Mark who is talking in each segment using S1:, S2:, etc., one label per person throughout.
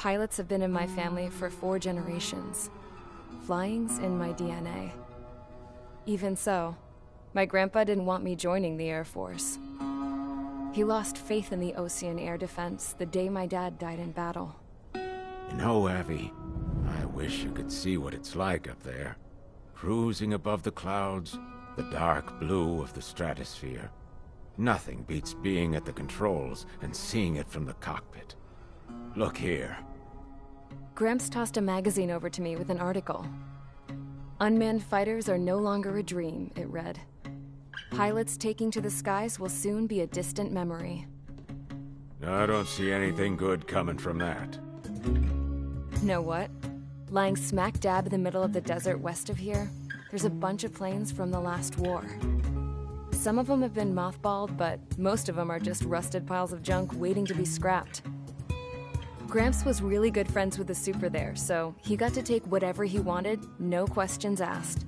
S1: Pilots have been in my family for 4 generations. Flying's in my DNA. Even so, my grandpa didn't want me joining the Air Force. He lost faith in the Ocean Air Defense the day my dad died in battle.
S2: You know, Abby, I wish you could see what it's like up there. Cruising above the clouds, the dark blue of the stratosphere. Nothing beats being at the controls and seeing it from the cockpit. Look here.
S1: Gramps tossed a magazine over to me with an article. Unmanned fighters are no longer a dream, it read. Pilots taking to the skies will soon be a distant memory.
S2: I don't see anything good coming from that.
S1: Know what? Lying smack dab in the middle of the desert west of here, there's a bunch of planes from the last war. Some of them have been mothballed, but most of them are just rusted piles of junk waiting to be scrapped. Gramps was really good friends with the super there, so he got to take whatever he wanted, no questions asked.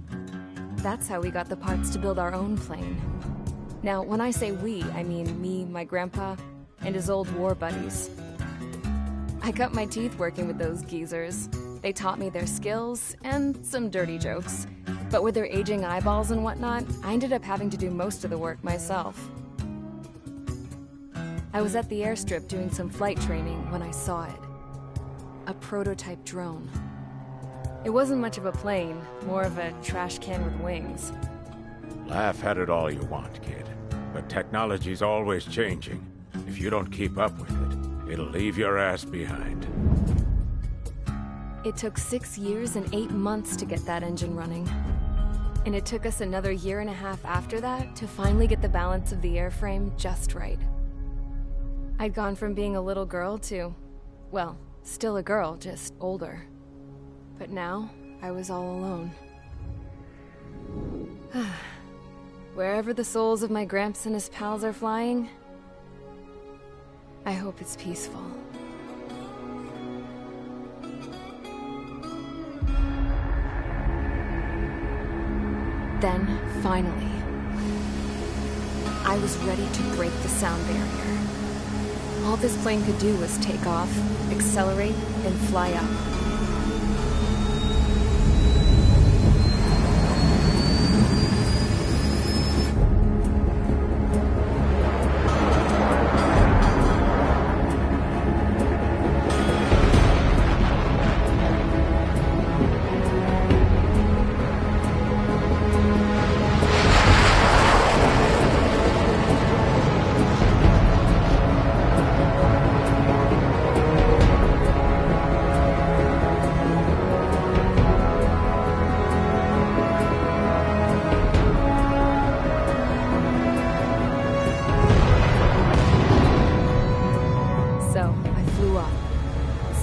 S1: That's how we got the parts to build our own plane. Now, when I say we, I mean me, my grandpa, and his old war buddies. I cut my teeth working with those geezers. They taught me their skills, and some dirty jokes. But with their aging eyeballs and whatnot, I ended up having to do most of the work myself. I was at the airstrip doing some flight training when I saw it. A prototype drone. It wasn't much of a plane, more of a trash can with wings.
S2: Laugh at it all you want, kid. But technology's always changing. If you don't keep up with it, it'll leave your ass behind.
S1: It took 6 years and 8 months to get that engine running. And it took us another 1.5 years after that to finally get the balance of the airframe just right. I'd gone from being a little girl to, well, still a girl, just older. But now, I was all alone. Wherever the souls of my Gramps and his pals are flying, I hope it's peaceful. Then, finally, I was ready to break the sound barrier. All this plane could do was take off, accelerate, and fly up.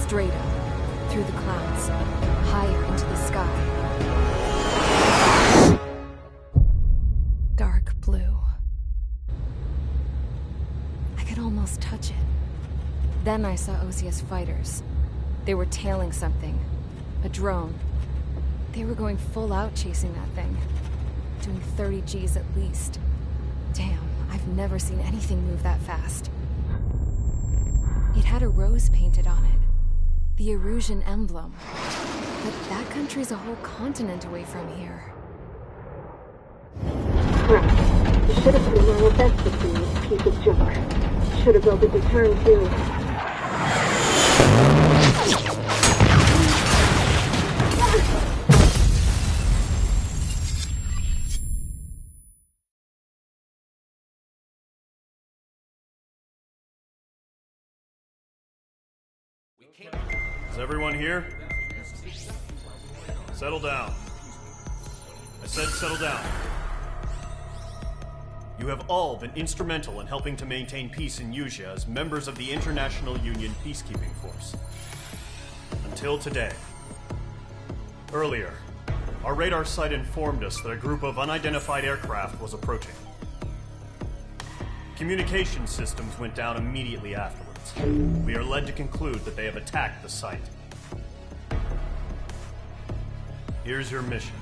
S1: Straight up, through the clouds, higher into the sky. Dark blue. I could almost touch it. Then I saw Osia's fighters. They were tailing something. A drone. They were going full out chasing that thing. Doing 30 Gs at least. Damn, I've never seen anything move that fast. It had a rose painted on it. The Erusian emblem. But that country's a whole continent away from here.
S3: Crap. You should have put in my event with me, this piece of junk. Should have built a deterrent too.
S4: Is everyone here? Settle down. I said settle down. You have all been instrumental in helping to maintain peace in Usea as members of the International Union Peacekeeping Force. Until today. Earlier, our radar site informed us that a group of unidentified aircraft was approaching. Communication systems went down immediately afterwards. We are led to conclude that they have attacked the site. Here's your mission.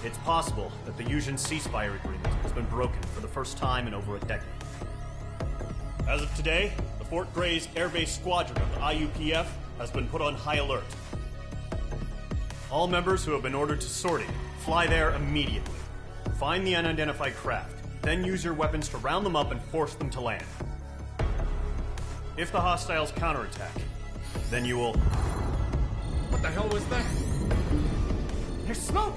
S4: It's possible that the Usian ceasefire agreement has been broken for the first time in over a decade. As of today, the Fort Gray's Air Base Squadron of the IUPF has been put on high alert. All members who have been ordered to sortie, fly there immediately. Find the unidentified craft, then use your weapons to round them up and force them to land. If the hostiles counterattack, then you will...
S5: What the hell was that?
S6: There's smoke!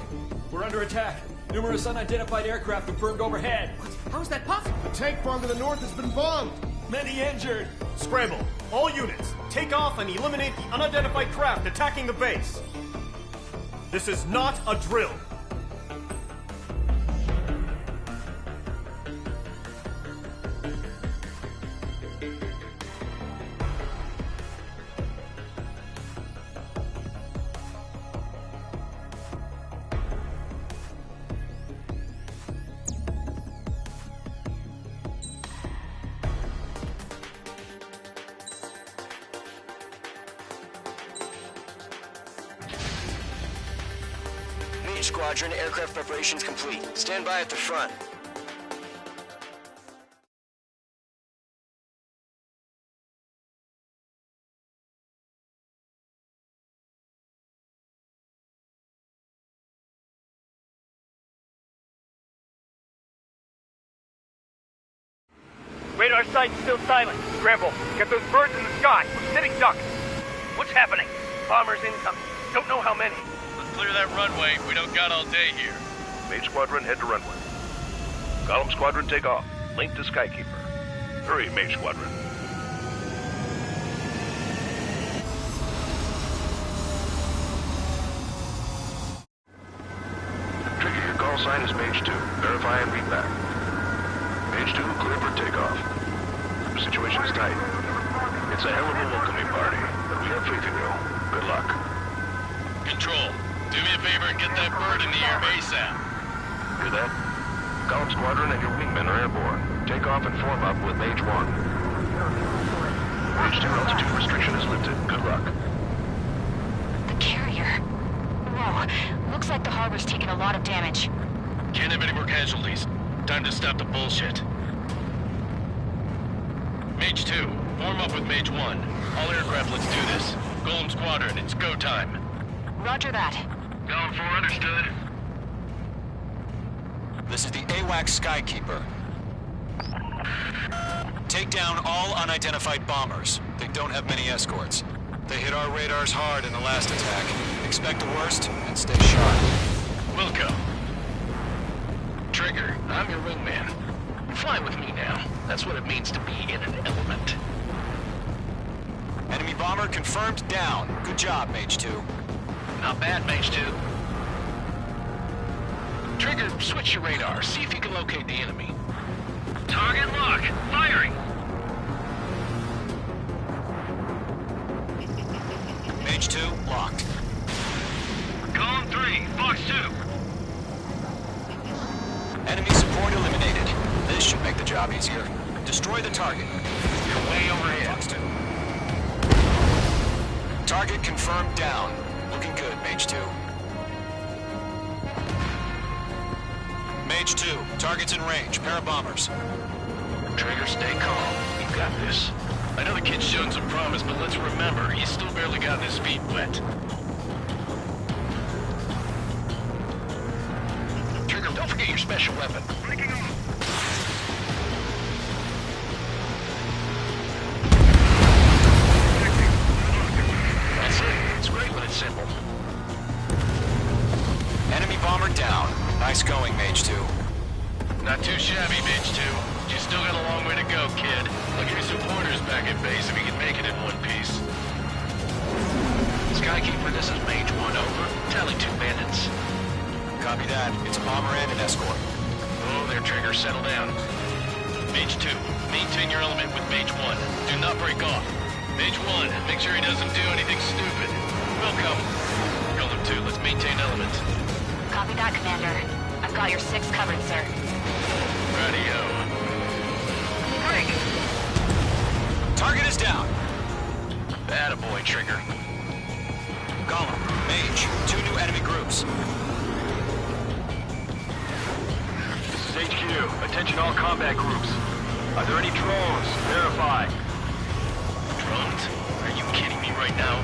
S6: We're under attack. Numerous unidentified aircraft have burned overhead.
S5: What? How is that possible?
S7: The tank farm to the north has been bombed.
S6: Many injured.
S4: Scramble! All units, take off and eliminate the unidentified craft attacking the base. This is not a drill.
S8: Squadron, aircraft preparations complete. Stand by at the front.
S9: Radar site's still silent. Scramble. Get those birds in the sky. We're sitting ducks. What's happening? Bombers incoming. Don't know how many.
S10: Clear that runway. We don't got all day here.
S11: Mage Squadron, head to runway. Column Squadron, take off. Link to Skykeeper. Hurry, Mage Squadron. Trigger, your call sign is Mage 2. Verify and read back. Mage 2, clear for takeoff. The situation is tight. It's a hell of a welcoming party, but we have faith in you. Good luck.
S10: Control. Do me a favor and get that bird in the air ASAP.
S11: Hear that? Column Squadron and your wingmen are airborne. Take off and form up with Mage 1. Mage 2 altitude restriction is lifted. Good luck.
S12: The carrier. Whoa. Looks like the harbor's taken a lot of damage.
S10: Can't have any more casualties. Time to stop the bullshit. Mage 2, form up with Mage 1. All aircraft, let's do this. Golem Squadron, it's go time.
S12: Roger that.
S10: Going for understood.
S8: This is the AWAC Skykeeper. Take down all unidentified bombers. They don't have many escorts. They hit our radars hard in the last attack. Expect the worst and stay sharp.
S10: Wilco. Trigger, I'm your wingman. Fly with me now. That's what it means to be in an element.
S8: Enemy bomber confirmed down. Good job, Mage 2.
S10: Not bad, Mage 2. Trigger, switch your radar. See if you can locate the enemy. Target lock. Firing.
S8: Mage 2, locked.
S10: Column 3, Fox 2.
S8: Enemy support eliminated. This should make the job easier. Destroy the target.
S10: You're way overhead.
S8: Fox 2. Target confirmed down. Looking good, Mage 2. Mage 2, target's in range. Pair of bombers.
S10: Trigger, stay calm. You got this. I know the kid's shown some promise, but let's remember, he's still barely gotten his feet wet. Trigger, don't forget your special weapon. Breaking off. That's it. It's great when it's simple.
S8: Enemy bomber down. Nice going, Mage 2.
S10: Not too shabby, Mage 2. You still got a long way to go, kid. I'll give you some pointers back at base if you can make it in one piece. Skykeeper, this is Mage 1, over. Tally 2 bandits.
S8: Copy that. It's a bomber and an escort.
S10: Oh, there, Trigger. Settle down. Mage 2, maintain your element with Mage 1. Do not break off. Mage 1, make sure he doesn't do anything stupid. Welcome. Golem 2, let's maintain element.
S12: Copy that, Commander. I've got your 6 covered, sir.
S10: Radio.
S12: Break!
S8: Target is down.
S10: Attaboy, Trigger.
S8: Golem, Mage, 2 new enemy groups.
S11: This is HQ. Attention all combat groups. Are there any drones? Verify.
S10: Drones? Are you kidding me right now?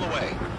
S8: missile away.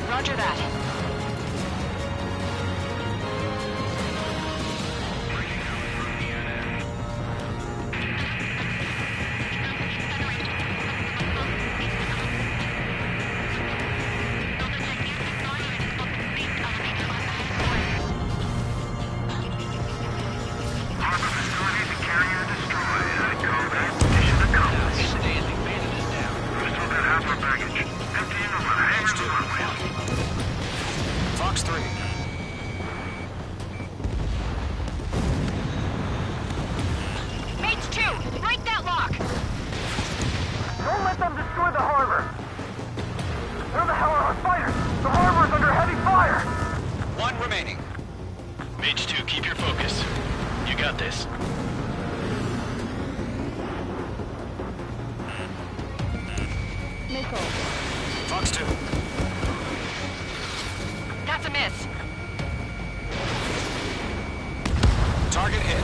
S12: Roger that. That's a miss.
S8: Target hit.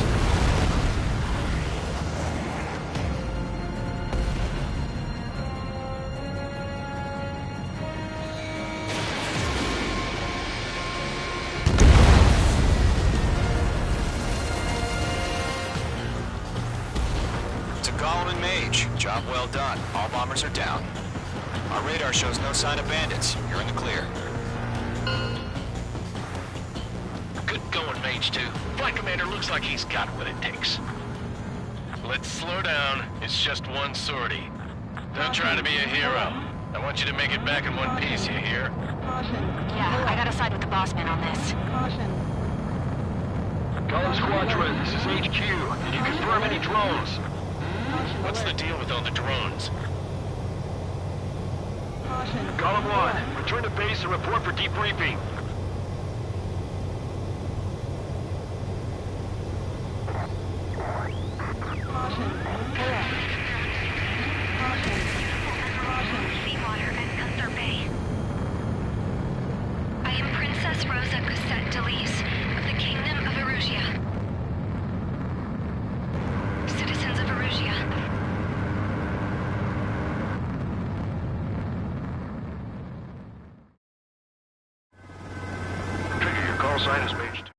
S8: To Gollum and Mage, job well done. All bombers are down. Our radar shows no sign of bandits. You're in the clear.
S10: Good going, Mage 2. Flight Commander looks like he's got what it takes. Let's slow down. It's just one sortie. Don't try to be a hero. I want you to make it back in one piece, you hear?
S12: Yeah, I gotta side with the boss man on this.
S11: Gollum Squadron, this is HQ. Can you confirm any drones?
S10: What's the deal with all the drones?
S11: Gollum 1, return to base and report for debriefing. sign is Mage 2.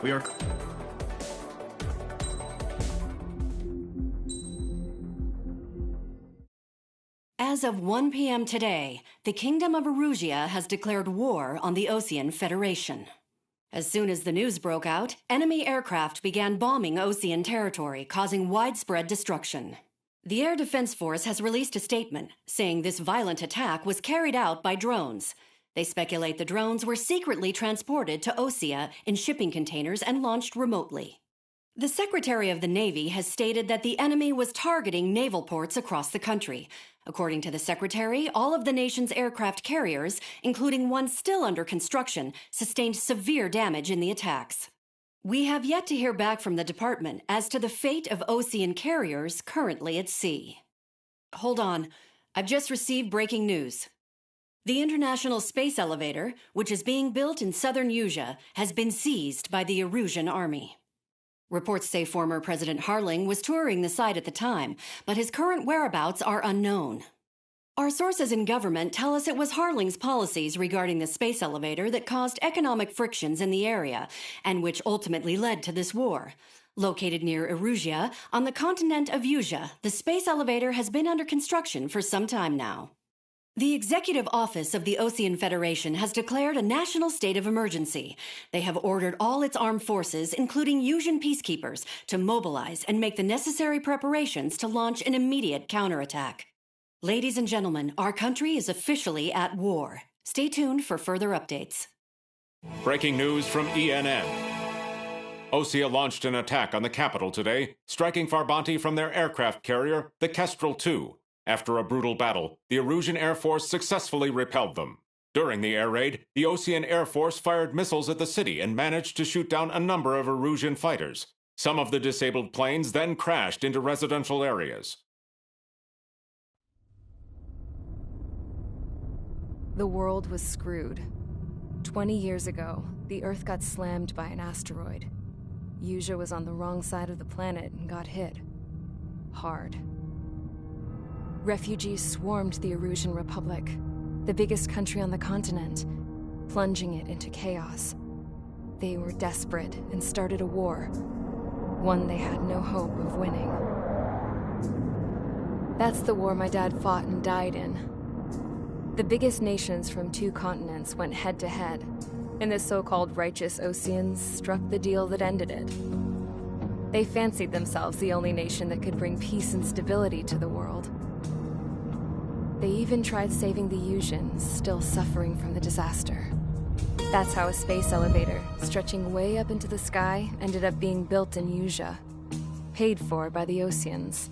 S4: We are...
S13: As of 1 p.m. today, the Kingdom of Erusia has declared war on the Osean Federation. As soon as the news broke out, enemy aircraft began bombing Osean territory, causing widespread destruction. The Air Defense Force has released a statement saying this violent attack was carried out by drones. They speculate the drones were secretly transported to Osea in shipping containers and launched remotely. The Secretary of the Navy has stated that the enemy was targeting naval ports across the country. According to the Secretary, all of the nation's aircraft carriers, including one still under construction, sustained severe damage in the attacks. We have yet to hear back from the department as to the fate of Osean carriers currently at sea. Hold on. I've just received breaking news. The International Space Elevator, which is being built in southern Usea, has been seized by the Erusian Army. Reports say former President Harling was touring the site at the time, but his current whereabouts are unknown. Our sources in government tell us it was Harling's policies regarding the space elevator that caused economic frictions in the area, and which ultimately led to this war. Located near Erusia, on the continent of Usea, the space elevator has been under construction for some time now. The Executive Office of the Osean Federation has declared a national state of emergency. They have ordered all its armed forces, including Usian peacekeepers, to mobilize and make the necessary preparations to launch an immediate counterattack. Ladies and gentlemen, our country is officially at war. Stay tuned for further updates.
S14: Breaking news from ENN. Osea launched an attack on the capital today, striking Farbanti from their aircraft carrier, the Kestrel II. After a brutal battle, the Erusian Air Force successfully repelled them. During the air raid, the Osean Air Force fired missiles at the city and managed to shoot down a number of Erusian fighters. Some of the disabled planes then crashed into residential areas.
S1: The world was screwed. 20 years ago, the Earth got slammed by an asteroid. Usea was on the wrong side of the planet and got hit. Hard. Refugees swarmed the Erusian Republic, the biggest country on the continent, plunging it into chaos. They were desperate and started a war, one they had no hope of winning. That's the war my dad fought and died in. The biggest nations from 2 continents went head-to-head, and the so-called righteous Oseans struck the deal that ended it. They fancied themselves the only nation that could bring peace and stability to the world. They even tried saving the Usians, still suffering from the disaster. That's how a space elevator, stretching way up into the sky, ended up being built in Usea, paid for by the Oseans.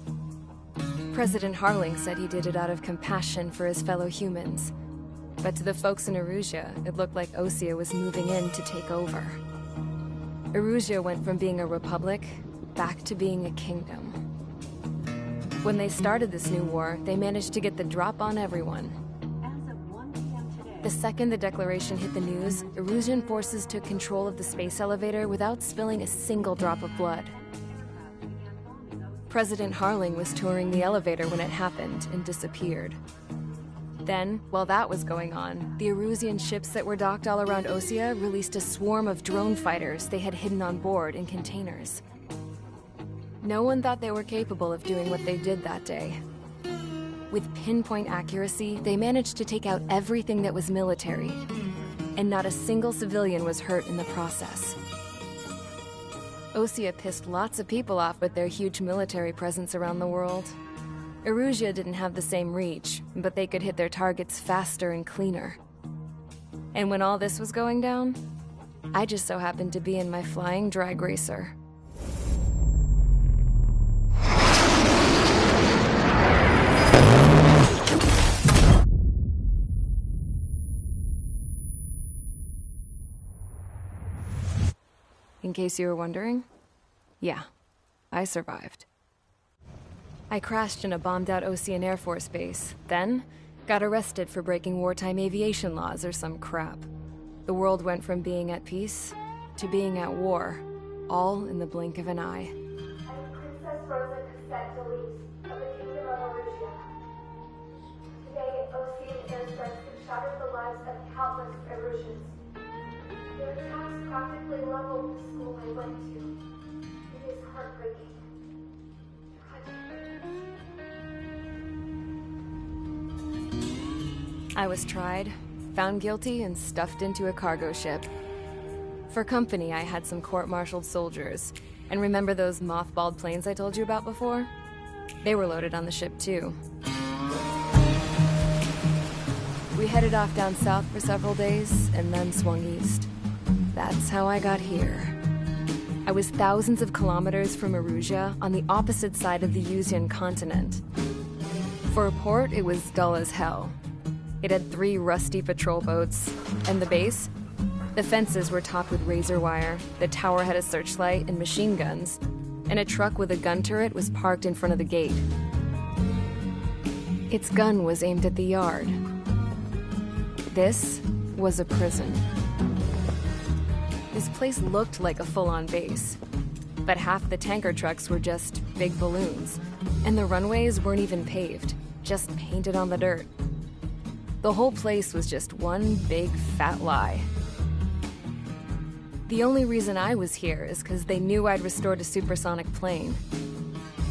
S1: President Harling said he did it out of compassion for his fellow humans. But to the folks in Erusia, it looked like Osea was moving in to take over. Erusia went from being a republic back to being a kingdom. When they started this new war, they managed to get the drop on everyone. The second the declaration hit the news, Erusian forces took control of the space elevator without spilling a single drop of blood. President Harling was touring the elevator when it happened and disappeared. Then, while that was going on, the Erusian ships that were docked all around Osea released a swarm of drone fighters they had hidden on board in containers. No one thought they were capable of doing what they did that day. With pinpoint accuracy, they managed to take out everything that was military, and not a single civilian was hurt in the process. Osea pissed lots of people off with their huge military presence around the world. Erusia didn't have the same reach, but they could hit their targets faster and cleaner. And when all this was going down, I just so happened to be in my flying drag racer. In case you were wondering, yeah, I survived. I crashed in a bombed-out Osean Air Force base, then got arrested for breaking wartime aviation laws or some crap. The world went from being at peace to being at war, all in the blink of an eye.
S3: I am Princess Rosa Cassette Delete of the Kingdom of Erusia. Today, Ocean airstrikes have shattered the lives of countless Erusians. Their attacks practically leveled the school I went to. It is heartbreaking.
S1: I was tried, found guilty, and stuffed into a cargo ship. For company, I had some court-martialed soldiers. And remember those mothballed planes I told you about before? They were loaded on the ship, too. We headed off down south for several days, and then swung east. That's how I got here. I was thousands of kilometers from Erusia, on the opposite side of the Yuzian continent. For a port, it was dull as hell. It had 3 rusty patrol boats, and the base? The fences were topped with razor wire, the tower had a searchlight and machine guns, and a truck with a gun turret was parked in front of the gate. Its gun was aimed at the yard. This was a prison. This place looked like a full-on base, but half the tanker trucks were just big balloons, and the runways weren't even paved, just painted on the dirt. The whole place was just one big fat lie. The only reason I was here is because they knew I'd restored a supersonic plane.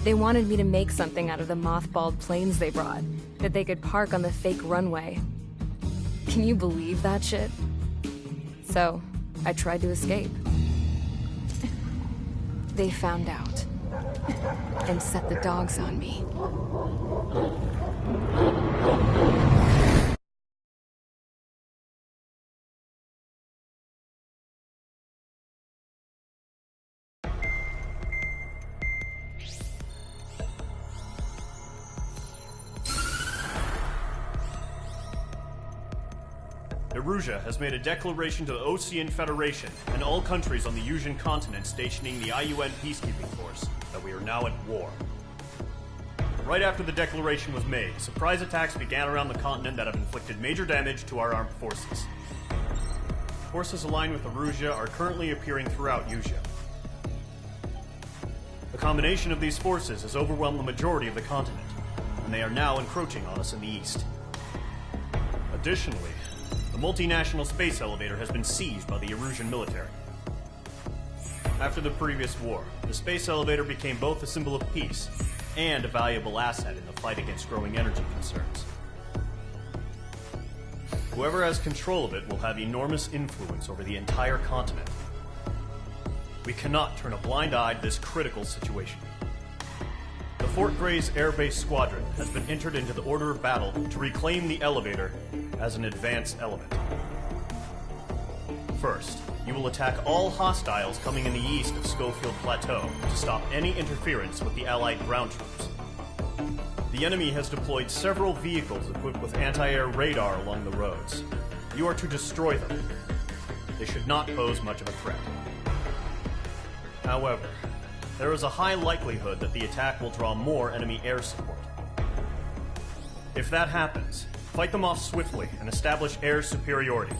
S1: They wanted me to make something out of the mothballed planes they brought, that they could park on the fake runway. Can you believe that shit? So, I tried to escape. They found out, and set the dogs on me.
S4: Erusia has made a declaration to the Ocean Federation and all countries on the Yuzian continent stationing the IUN peacekeeping force that we are now at war. Right after the declaration was made, surprise attacks began around the continent that have inflicted major damage to our armed forces. Forces aligned with Erusia are currently appearing throughout Yusia. The combination of these forces has overwhelmed the majority of the continent, and they are now encroaching on us in the east. Additionally, the multinational space elevator has been seized by the Erusian military. After the previous war, the space elevator became both a symbol of peace and a valuable asset in the fight against growing energy concerns. Whoever has control of it will have enormous influence over the entire continent. We cannot turn a blind eye to this critical situation. The Fort Gray's Air Base Squadron has been entered into the order of battle to reclaim the elevator as an advanced element. First, you will attack all hostiles coming in the east of Schofield Plateau to stop any interference with the Allied ground troops. The enemy has deployed several vehicles equipped with anti-air radar along the roads. You are to destroy them. They should not pose much of a threat. However, there is a high likelihood that the attack will draw more enemy air support. If that happens, fight them off swiftly and establish air superiority.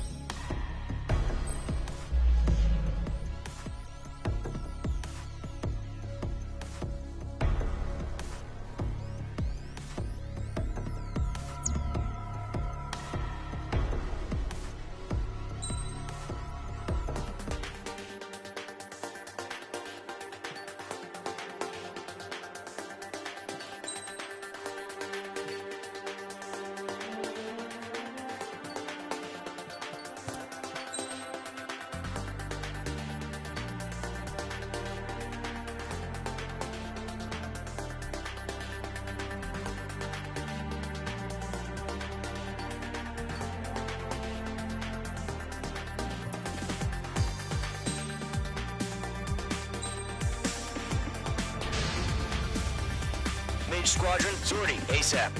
S15: Mage Squadron, sortie, ASAP.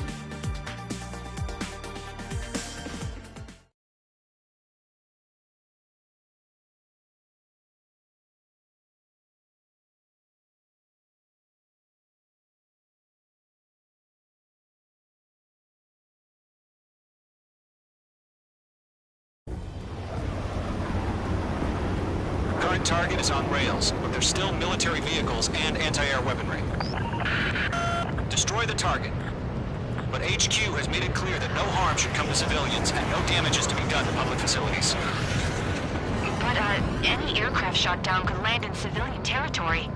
S8: red target is on rails, but there's still military vehicles and anti-air weaponry. Destroy the target. But HQ has made it clear that no harm should come to civilians and no damage is to be done to public facilities.
S12: But, any aircraft shot down could land in civilian territory.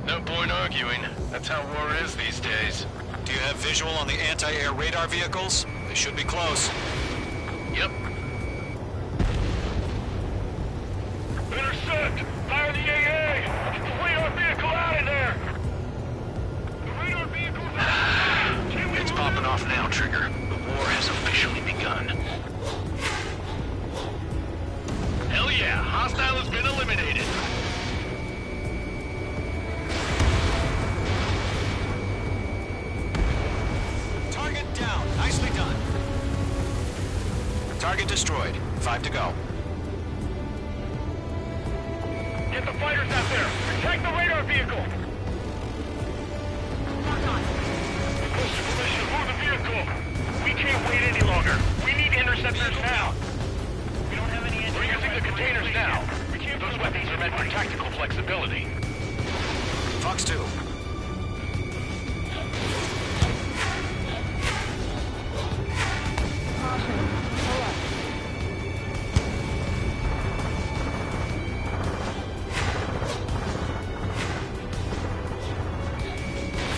S10: No point arguing. That's how war is these days.
S8: Do you have visual on the anti-air radar vehicles? They should be close.
S10: Yep.
S9: Intercept! Fire the AA! Get the radar vehicle out of there! The radar vehicle's out!
S10: It's popping off now, Trigger. The war has officially begun. Hell yeah! Hostile has been eliminated!
S8: Target down. Nicely done. Target destroyed. 5 to go.
S9: Get the fighters out there! Protect the radar vehicle! Push the position, move the vehicle! We can't wait any longer. We need interceptors now! We don't have any. We're using the containers now. Those weapons are meant for tactical flexibility.
S8: Fox 2.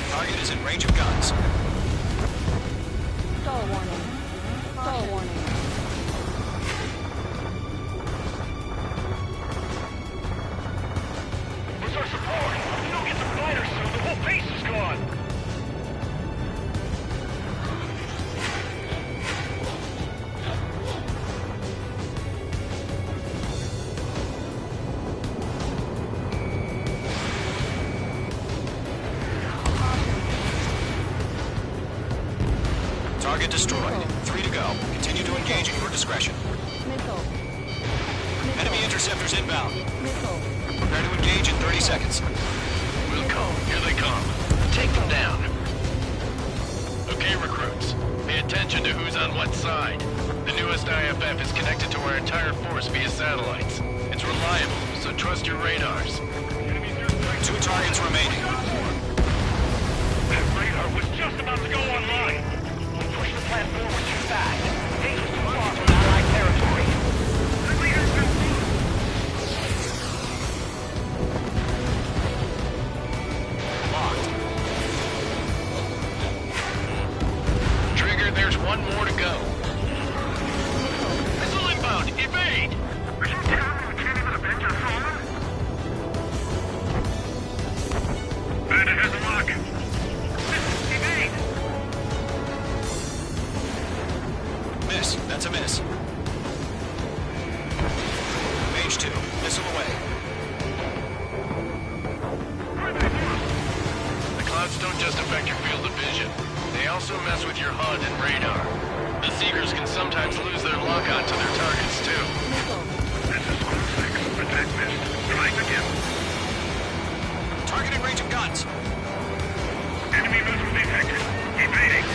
S8: Target is in range of guns.
S1: Stall warning. Stall warning.
S9: Where's our support? If you don't get the fighters soon, the whole base is gone!
S8: Target destroyed. 3 to go. Continue to engage at your discretion.
S1: Missile.
S8: Enemy interceptors inbound.
S1: Missile.
S8: Prepare to engage in 30 seconds.
S10: Wilco, here they come. Take them down. Okay, recruits. Pay attention to who's on what side. The newest IFF is connected to our entire force via satellites. It's reliable, so trust your radars.
S8: 2 targets remaining.
S9: That radar was just about to go online! We pushed the plan forward too fast. Base was too far from Allied territory.
S8: Locked.
S10: Trigger, there's one more to go. Missile inbound! Evade!
S9: Are you telling me we can't even avenge our fallen? Bandit has a lock. Evade!
S8: Miss. That's a miss. Mage 2. Missile away.
S10: The clouds don't just affect your field of vision. They also mess with your HUD and radar. The Seekers can sometimes lose their lock-on to their targets, too.
S9: This is Squad 6. Attack missed. Trying again.
S8: Target in range of guns.
S9: Enemy missile detected. Evading.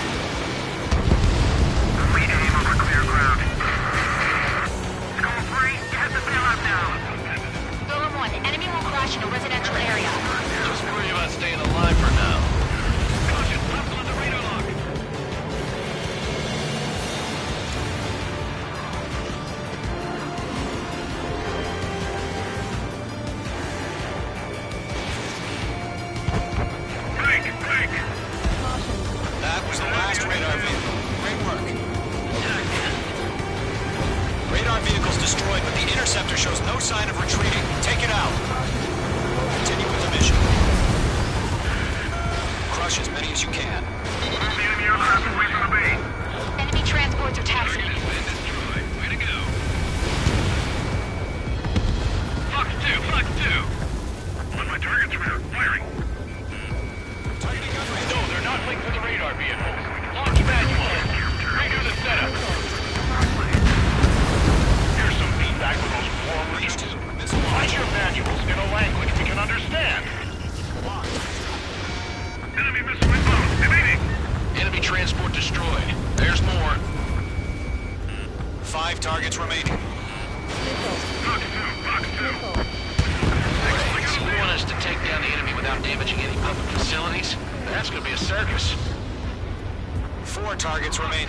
S9: Lead aim over clear ground. Skull 3, you have the bailout now.
S12: Golem 1, enemy will crash in a residential area.
S10: Just worry about staying alive for now.
S9: Caution, left on the radar lock. Break!
S8: That was the last radar vehicle. Great work. Radar vehicle's destroyed, but the interceptor shows no sign of retreating. Take it out. Continue with the mission. Crush as many as you can.
S9: Enemy aircraft away from the base.
S12: Enemy transports are taxiing.
S10: Way to go.
S9: Fox 2. On my target's rear. Firing.
S8: Targeting gun range.
S9: No, they're not linked to the radar vehicle. Launch manual. Redo the setup. Here's some feedback with those
S8: Mage
S9: forwards.
S8: 2. Missile
S9: Write
S8: launch.
S9: your manuals in a language we can understand. Enemy missile inbound. Evading.
S10: Enemy transport destroyed. There's more.
S8: 5 targets remaining.
S9: Fox 2.
S10: want us to take down the enemy without damaging any public facilities? That's gonna be a circus.
S8: 4 targets remaining.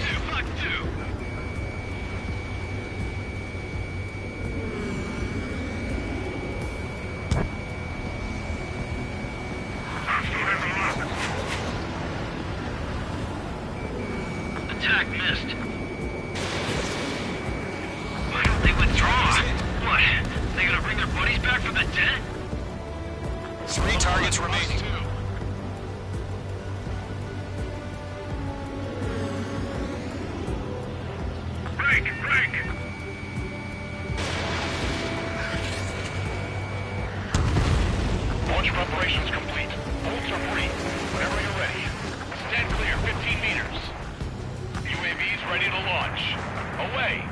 S9: Attack missed. Why don't they withdraw? What? They gonna bring their buddies back from the dead?
S8: 3 targets remaining.
S9: Break! Launch preparations complete. Bolts are free. Whenever you're ready. Stand clear, 15 meters. UAVs ready to launch. Away!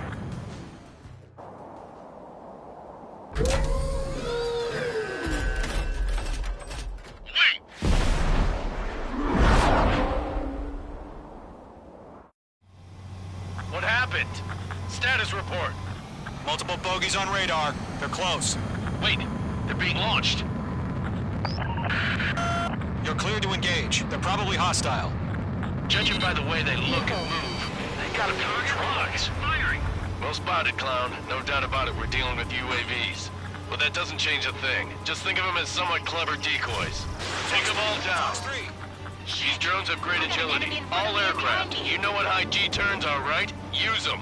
S10: What happened? Status report.
S8: Multiple bogeys on radar. They're close.
S10: Wait, they're being launched.
S8: You're cleared to engage. They're probably hostile.
S10: Judging by the way they look and move, they gotta be trucks.
S9: Firing!
S10: Well spotted, clown. No doubt about it, we're dealing with UAVs. But that doesn't change a thing. Just think of them as somewhat clever decoys. Take them all down. These drones have great agility. All aircraft. You know what high G turns are, right? Use them.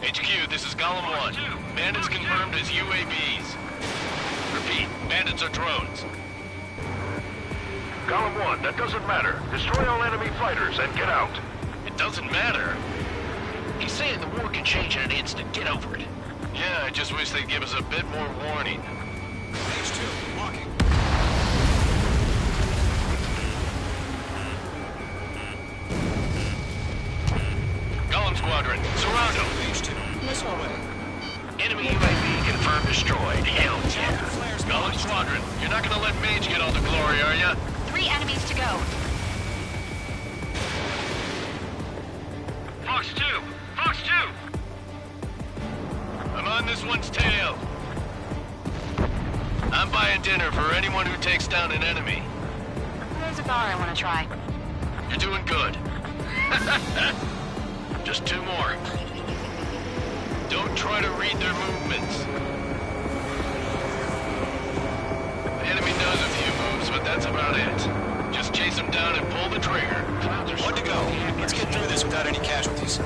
S10: HQ, this is Golem 1. Bandits confirmed as UAVs. Repeat, bandits are drones.
S11: Golem 1, that doesn't matter. Destroy all enemy fighters and get out.
S10: It doesn't matter.
S9: He's saying the war can change in an instant. Get over it.
S10: Yeah, I just wish they'd give us a bit more warning.
S8: H2, walking.
S10: Golem Squadron, surround them.
S8: H2, missile away.
S9: Enemy UAV confirmed destroyed. Hell yeah.
S10: Golem Squadron, you're not gonna let Mage get all the glory, are ya?
S12: 3 enemies to go.
S9: Fox 2! Fox 2!
S10: I'm on this one's tail. I'm buying dinner for anyone who takes down an enemy.
S12: There's a bar I want to try.
S10: You're doing good. Just 2 more. Don't try to read their movements. The enemy knows a few moves, but that's about it. Just chase them down and pull the trigger.
S8: 1 to go. Let's get through this without any casualties.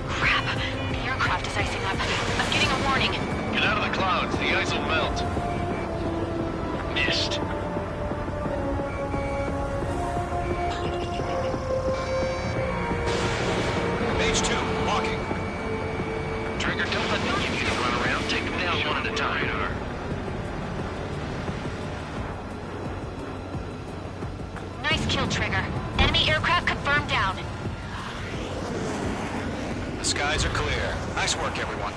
S12: Crap. The aircraft is icing up. I'm getting a warning.
S10: Get out of the clouds. The ice will melt. Missed.
S8: H2, walking.
S9: Trigger, don't let the UAV run around. Take them down one at a time.
S12: Nice kill, Trigger. Enemy aircraft confirmed down.
S8: The skies are clear. Nice work, everyone.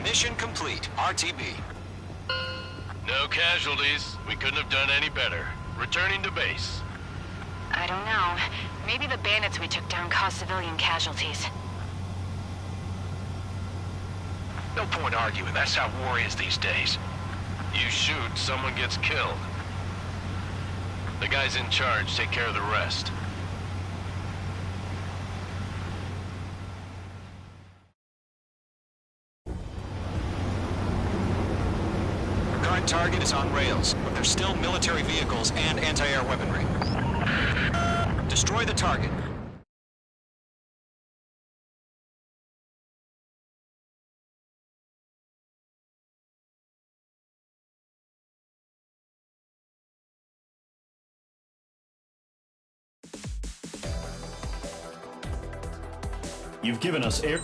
S8: Mission complete. RTB.
S10: No casualties. We couldn't have done any better. Returning to base.
S12: I don't know. Maybe the bandits we took down caused civilian casualties.
S9: No point arguing. That's how war is these days.
S10: You shoot, someone gets killed. The guys in charge take care of the rest.
S8: Current target is on rails, but there's still military vehicles and anti-air weaponry. Destroy the target.
S4: You've given us air...